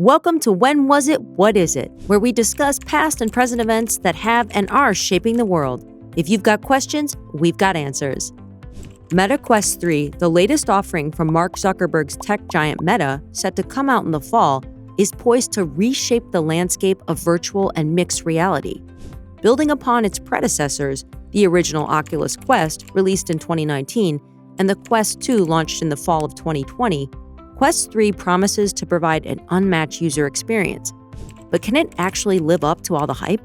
Welcome to When Was It, What Is It?, where we discuss past and present events that have and are shaping the world. If you've got questions, we've got answers. Meta Quest 3, the latest offering from Mark Zuckerberg's tech giant Meta, set to come out in the fall, is poised to reshape the landscape of virtual and mixed reality. Building upon its predecessors, the original Oculus Quest, released in 2019, and the Quest 2 launched in the fall of 2020, Quest 3 promises to provide an unmatched user experience. But can it actually live up to all the hype?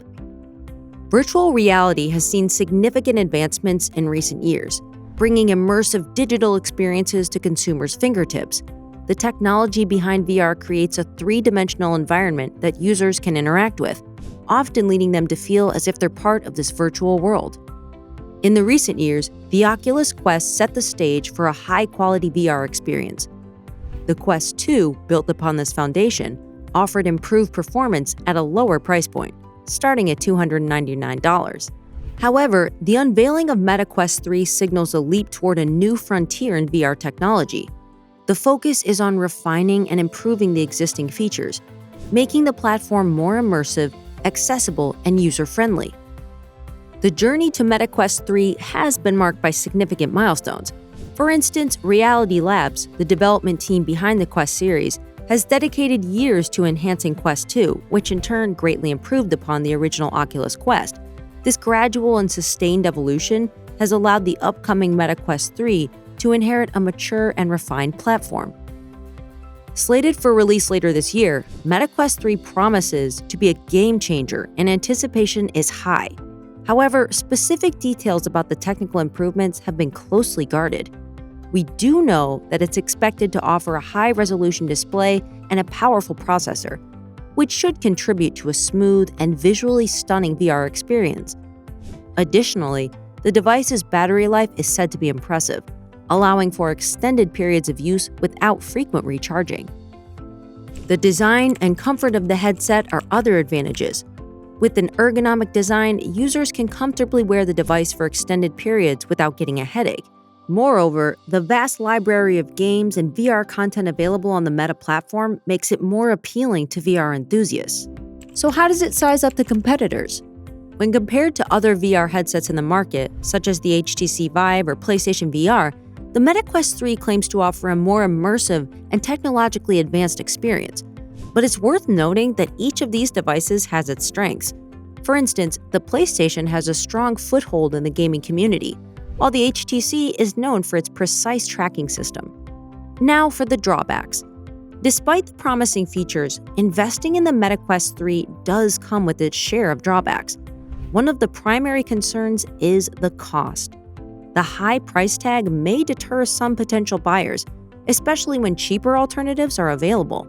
Virtual reality has seen significant advancements in recent years, bringing immersive digital experiences to consumers' fingertips. The technology behind VR creates a three-dimensional environment that users can interact with, often leading them to feel as if they're part of this virtual world. In the recent years, the Oculus Quest set the stage for a high-quality VR experience. The Quest 2, built upon this foundation, offered improved performance at a lower price point, starting at $299. However, the unveiling of Meta Quest 3 signals a leap toward a new frontier in VR technology. The focus is on refining and improving the existing features, making the platform more immersive, accessible, and user-friendly. The journey to Meta Quest 3 has been marked by significant milestones. For instance, Reality Labs, the development team behind the Quest series, has dedicated years to enhancing Quest 2, which in turn greatly improved upon the original Oculus Quest. This gradual and sustained evolution has allowed the upcoming Meta Quest 3 to inherit a mature and refined platform. Slated for release later this year, Meta Quest 3 promises to be a game changer and anticipation is high. However, specific details about the technical improvements have been closely guarded. We do know that it's expected to offer a high-resolution display and a powerful processor, which should contribute to a smooth and visually stunning VR experience. Additionally, the device's battery life is said to be impressive, allowing for extended periods of use without frequent recharging. The design and comfort of the headset are other advantages. With an ergonomic design, users can comfortably wear the device for extended periods without getting a headache. Moreover, the vast library of games and VR content available on the Meta platform makes it more appealing to VR enthusiasts. So how does it size up to competitors? When compared to other VR headsets in the market, such as the HTC Vive or PlayStation VR, the Meta Quest 3 claims to offer a more immersive and technologically advanced experience. But it's worth noting that each of these devices has its strengths. For instance, the PlayStation has a strong foothold in the gaming community, while the HTC is known for its precise tracking system. Now for the drawbacks. Despite the promising features, investing in the Meta Quest 3 does come with its share of drawbacks. One of the primary concerns is the cost. The high price tag may deter some potential buyers, especially when cheaper alternatives are available.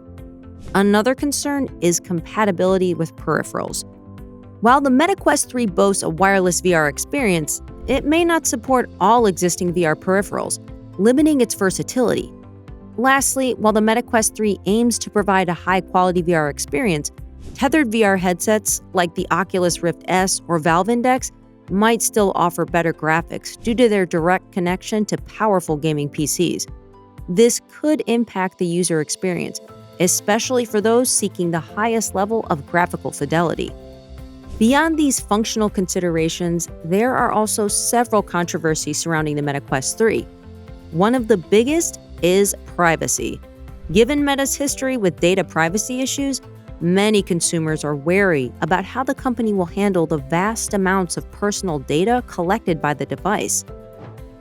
Another concern is compatibility with peripherals. While the Meta Quest 3 boasts a wireless VR experience, it may not support all existing VR peripherals, limiting its versatility. Lastly, while the Meta Quest 3 aims to provide a high-quality VR experience, tethered VR headsets like the Oculus Rift S or Valve Index might still offer better graphics due to their direct connection to powerful gaming PCs. This could impact the user experience, especially for those seeking the highest level of graphical fidelity. Beyond these functional considerations, there are also several controversies surrounding the Meta Quest 3. One of the biggest is privacy. Given Meta's history with data privacy issues, many consumers are wary about how the company will handle the vast amounts of personal data collected by the device.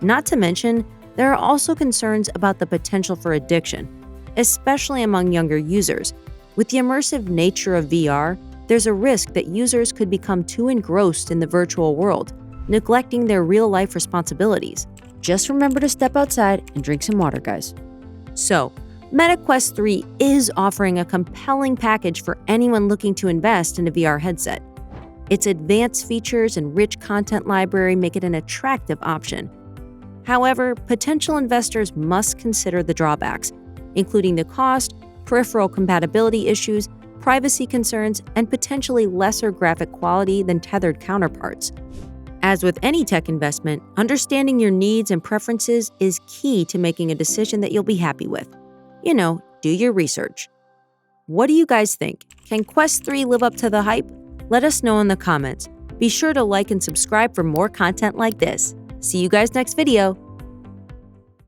Not to mention, there are also concerns about the potential for addiction, especially among younger users. With the immersive nature of VR, there's a risk that users could become too engrossed in the virtual world, neglecting their real-life responsibilities. Just remember to step outside and drink some water, guys. So, Meta Quest 3 is offering a compelling package for anyone looking to invest in a VR headset. Its advanced features and rich content library make it an attractive option. However, potential investors must consider the drawbacks, including the cost, peripheral compatibility issues, privacy concerns, and potentially lesser graphic quality than tethered counterparts. As with any tech investment, understanding your needs and preferences is key to making a decision that you'll be happy with. Do your research. What do you guys think? Can Quest 3 live up to the hype? Let us know in the comments. Be sure to like and subscribe for more content like this. See you guys next video.